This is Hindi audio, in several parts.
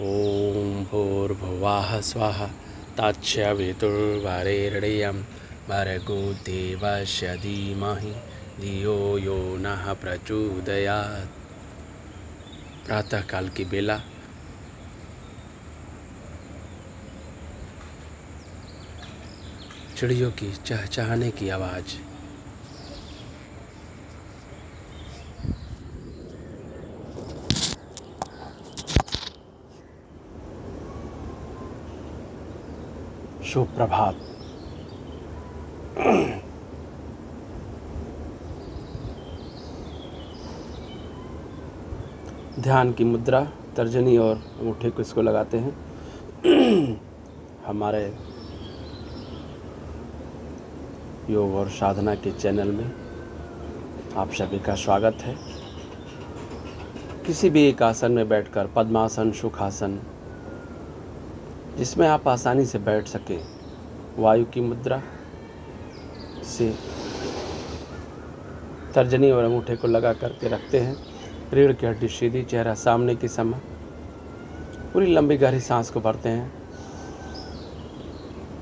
ओम भूर्भुवः स्वः तत्सवितुर्वरेण्यं भर्गो देवस्य धीमहि धियो यो नः प्रचोदयात्। प्रातः काल की बेला चिड़ियों की चहचहाने की आवाज़, शुभ प्रभात। ध्यान की मुद्रा, तर्जनी और अंगूठे को इसको लगाते हैं। हमारे योग और साधना के चैनल में आप सभी का स्वागत है। किसी भी एक आसन में बैठकर, पद्मासन, सुखासन, जिसमें आप आसानी से बैठ सकें, वायु की मुद्रा से तर्जनी और अंगूठे को लगा करके रखते हैं। रीढ़ की हड्डी सीधी, चेहरा सामने की समान, पूरी लंबी गहरी सांस को भरते हैं।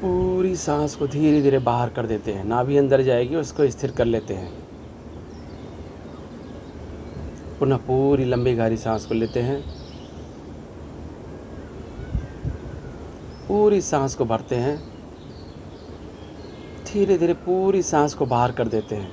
पूरी सांस को धीरे धीरे बाहर कर देते हैं। नाभि अंदर जाएगी, उसको स्थिर कर लेते हैं। पुनः पूरी लंबी गहरी सांस को लेते हैं। पूरी सांस को भरते हैं। धीरे धीरे पूरी सांस को बाहर कर देते हैं।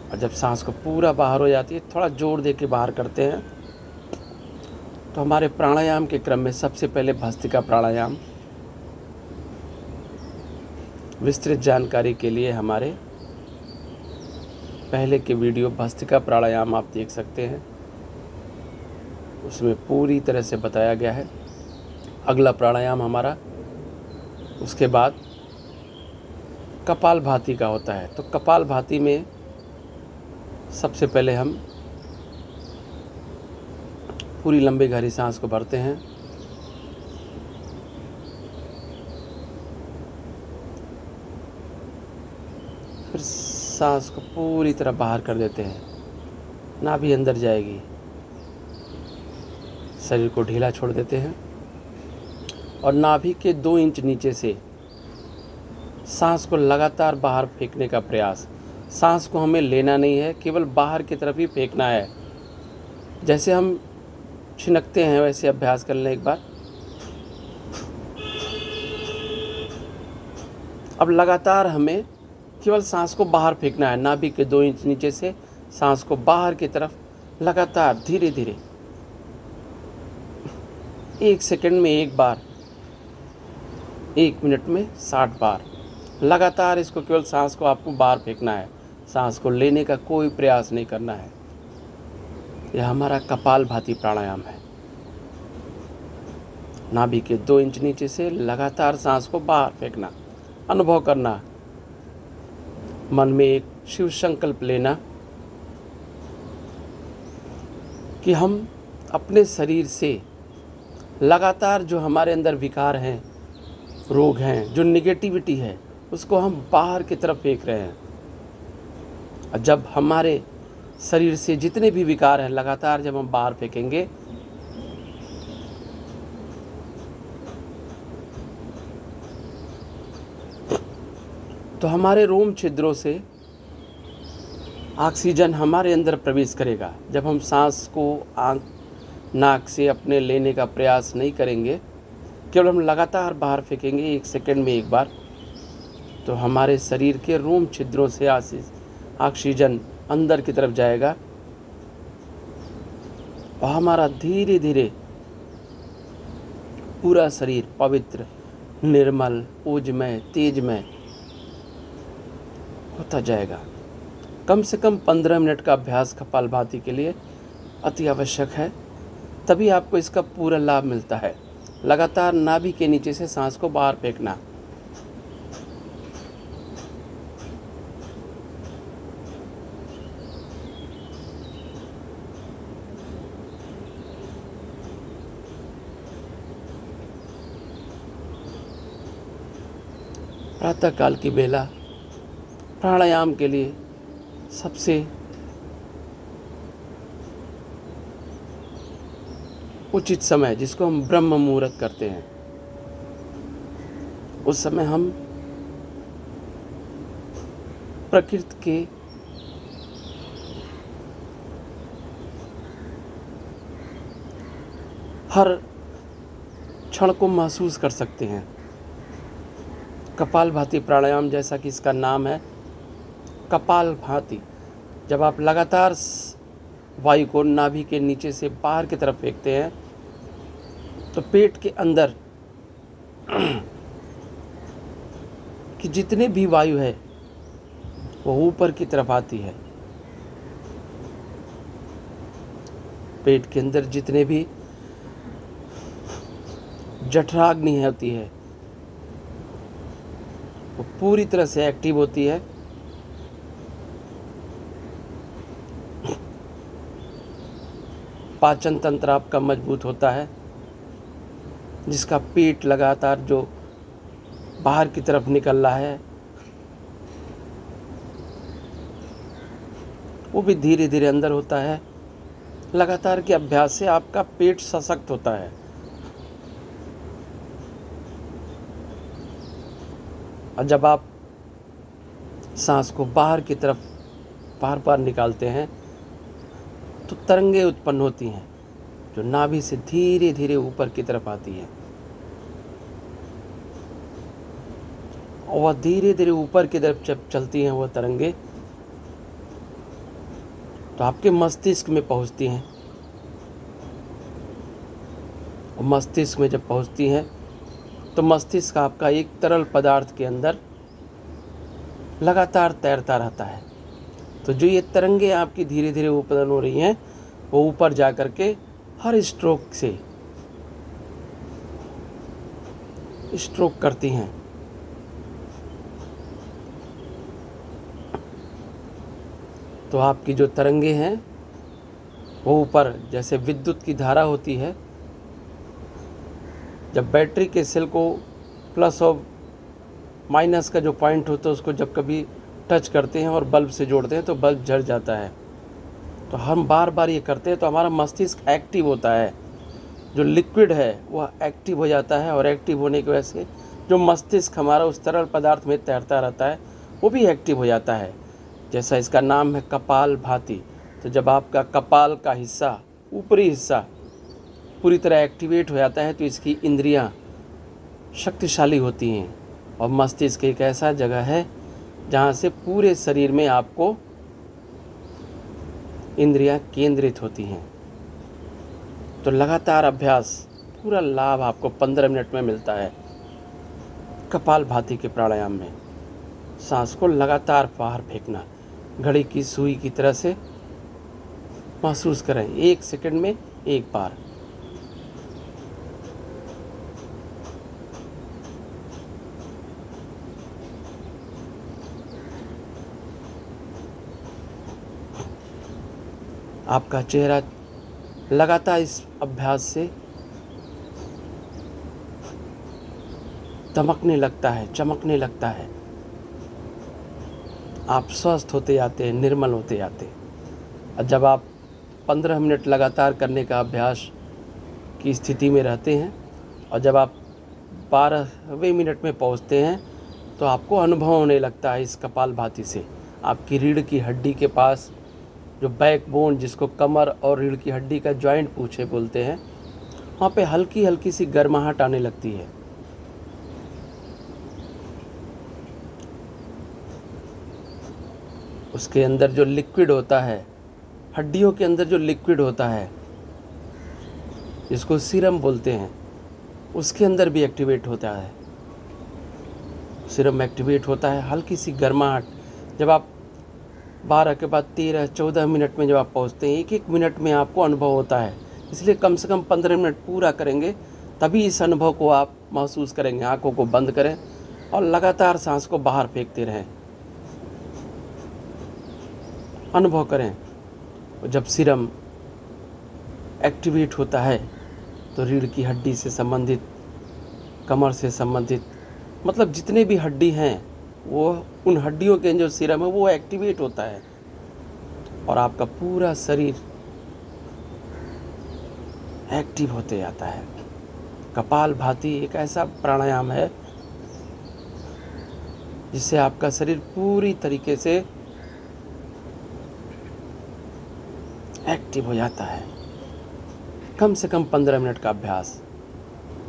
और जब सांस को पूरा बाहर हो जाती है, थोड़ा जोर दे के बाहर करते हैं। तो हमारे प्राणायाम के क्रम में सबसे पहले भस्त्रिका प्राणायाम। विस्तृत जानकारी के लिए हमारे पहले के वीडियो भस्त्रिका प्राणायाम आप देख सकते हैं, उसमें पूरी तरह से बताया गया है। अगला प्राणायाम हमारा उसके बाद कपालभाति का होता है। तो कपालभाति में सबसे पहले हम पूरी लंबी गहरी सांस को भरते हैं। फिर सांस को पूरी तरह बाहर कर देते हैं। नाभि अंदर जाएगी, शरीर को ढीला छोड़ देते हैं और नाभि के 2 इंच नीचे से सांस को लगातार बाहर फेंकने का प्रयास। सांस को हमें लेना नहीं है, केवल बाहर की तरफ ही फेंकना है। जैसे हम छिनकते हैं वैसे अभ्यास कर लें एक बार। अब लगातार हमें केवल सांस को बाहर फेंकना है। नाभि के 2 इंच नीचे से सांस को बाहर की तरफ लगातार धीरे धीरे 1 सेकंड में 1 बार, 1 मिनट में 60 बार लगातार इसको केवल सांस को आपको बाहर फेंकना है। सांस को लेने का कोई प्रयास नहीं करना है। यह हमारा कपालभाति प्राणायाम है। नाभि के 2 इंच नीचे से लगातार सांस को बाहर फेंकना, अनुभव करना। मन में एक शिव संकल्प लेना कि हम अपने शरीर से लगातार जो हमारे अंदर विकार हैं, रोग हैं, जो निगेटिविटी है, उसको हम बाहर की तरफ फेंक रहे हैं। और जब हमारे शरीर से जितने भी विकार हैं लगातार जब हम बाहर फेंकेंगे, तो हमारे रोम छिद्रों से ऑक्सीजन हमारे अंदर प्रवेश करेगा। जब हम सांस को आँख नाक से अपने लेने का प्रयास नहीं करेंगे, केवल हम लगातार बाहर फेंकेंगे 1 सेकंड में 1 बार, तो हमारे शरीर के रोम छिद्रों से ऑक्सीजन अंदर की तरफ जाएगा और हमारा धीरे धीरे पूरा शरीर पवित्र, निर्मल, ओजमय, तेजमय होता जाएगा। कम से कम 15 मिनट का अभ्यास कपालभाति के लिए अति आवश्यक है, तभी आपको इसका पूरा लाभ मिलता है। लगातार नाभि के नीचे से सांस को बाहर फेंकना। प्रातः काल की बेला प्राणायाम के लिए सबसे उचित समय, जिसको हम ब्रह्म मुहूर्त करते हैं, उस समय हम प्रकृति के हर क्षण को महसूस कर सकते हैं। कपालभाति प्राणायाम, जैसा कि इसका नाम है, कपालभाति, जब आप लगातार वायु को नाभि के नीचे से बाहर की तरफ फेंकते हैं तो पेट के अंदर कि जितने भी वायु है वो ऊपर की तरफ आती है। पेट के अंदर जितने भी जठराग्नि होती है वो पूरी तरह से एक्टिव होती है। पाचन तंत्र आपका मजबूत होता है, जिसका पेट लगातार जो बाहर की तरफ निकल रहा है वो भी धीरे धीरे अंदर होता है। लगातार के अभ्यास से आपका पेट सशक्त होता है। और जब आप सांस को बाहर की तरफ बार बार निकालते हैं तो तरंगे उत्पन्न होती हैं जो नाभि से धीरे धीरे ऊपर की तरफ आती हैं, और वह धीरे धीरे ऊपर की तरफ जब चलती हैं वह तरंगे तो आपके मस्तिष्क में पहुंचती हैं। और मस्तिष्क में जब पहुंचती हैं तो मस्तिष्क आपका एक तरल पदार्थ के अंदर लगातार तैरता रहता है। तो जो ये तरंगे आपकी धीरे धीरे उत्पन्न हो रही हैं वो ऊपर जा कर के हर स्ट्रोक करती हैं। तो आपकी जो तरंगे हैं वो ऊपर, जैसे विद्युत की धारा होती है, जब बैटरी के सेल को प्लस और माइनस का जो पॉइंट होता है उसको जब कभी टच करते हैं और बल्ब से जोड़ते हैं तो बल्ब जल जाता है। तो हम बार बार ये करते हैं तो हमारा मस्तिष्क एक्टिव होता है। जो लिक्विड है वह एक्टिव हो जाता है, और एक्टिव होने की वजह से जो मस्तिष्क हमारा उस तरल पदार्थ में तैरता रहता है वो भी एक्टिव हो जाता है। जैसा इसका नाम है कपालभाति। तो जब आपका कपाल का हिस्सा, ऊपरी हिस्सा पूरी तरह एक्टिवेट हो जाता है तो इसकी इंद्रियां शक्तिशाली होती हैं। और मस्तिष्क एक ऐसा जगह है जहाँ से पूरे शरीर में आपको इंद्रियां केंद्रित होती हैं। तो लगातार अभ्यास, पूरा लाभ आपको 15 मिनट में मिलता है कपालभाति के प्राणायाम में। सांस को लगातार बाहर फेंकना, घड़ी की सुई की तरह से महसूस करें, 1 सेकंड में एक बार। आपका चेहरा लगातार इस अभ्यास से दमकने लगता है, चमकने लगता है। आप स्वस्थ होते जाते हैं, निर्मल होते जाते हैं। और जब आप 15 मिनट लगातार करने का अभ्यास की स्थिति में रहते हैं और जब आप 12वें मिनट में पहुंचते हैं तो आपको अनुभव होने लगता है इस कपालभाति से। आपकी रीढ़ की हड्डी के पास जो बैकबोन, जिसको कमर और रीढ़ की हड्डी का जॉइंट पूछे बोलते हैं, वहाँ पे हल्की हल्की सी गर्माहट आने लगती है। उसके अंदर जो लिक्विड होता है, हड्डियों के अंदर जो लिक्विड होता है जिसको सीरम बोलते हैं, उसके अंदर भी एक्टिवेट होता है। सीरम एक्टिवेट होता है, हल्की सी गर्माहट। जब आप 12 के बाद 13, 14 मिनट में जब आप पहुँचते हैं, 1-1 मिनट में आपको अनुभव होता है। इसलिए कम से कम 15 मिनट पूरा करेंगे तभी इस अनुभव को आप महसूस करेंगे। आँखों को बंद करें और लगातार सांस को बाहर फेंकते रहें, अनुभव करें। जब सीरम एक्टिवेट होता है तो रीढ़ की हड्डी से संबंधित, कमर से संबंधित, मतलब जितने भी हड्डी हैं वो, उन हड्डियों के जो सीरम है वो एक्टिवेट होता है और आपका पूरा शरीर एक्टिव होते जाता है। कपालभाति एक ऐसा प्राणायाम है जिससे आपका शरीर पूरी तरीके से एक्टिव हो जाता है। कम से कम 15 मिनट का अभ्यास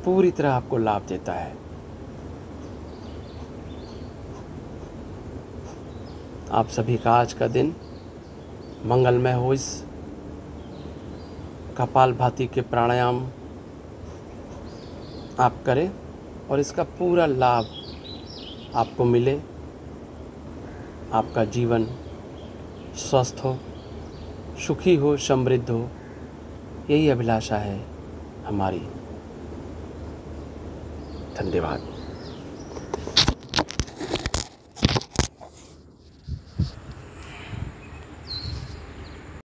पूरी तरह आपको लाभ देता है। आप सभी का आज का दिन मंगलमय हो। इस कपालभाति के प्राणायाम आप करें और इसका पूरा लाभ आपको मिले। आपका जीवन स्वस्थ हो, सुखी हो, समृद्ध हो, यही अभिलाषा है हमारी। धन्यवाद।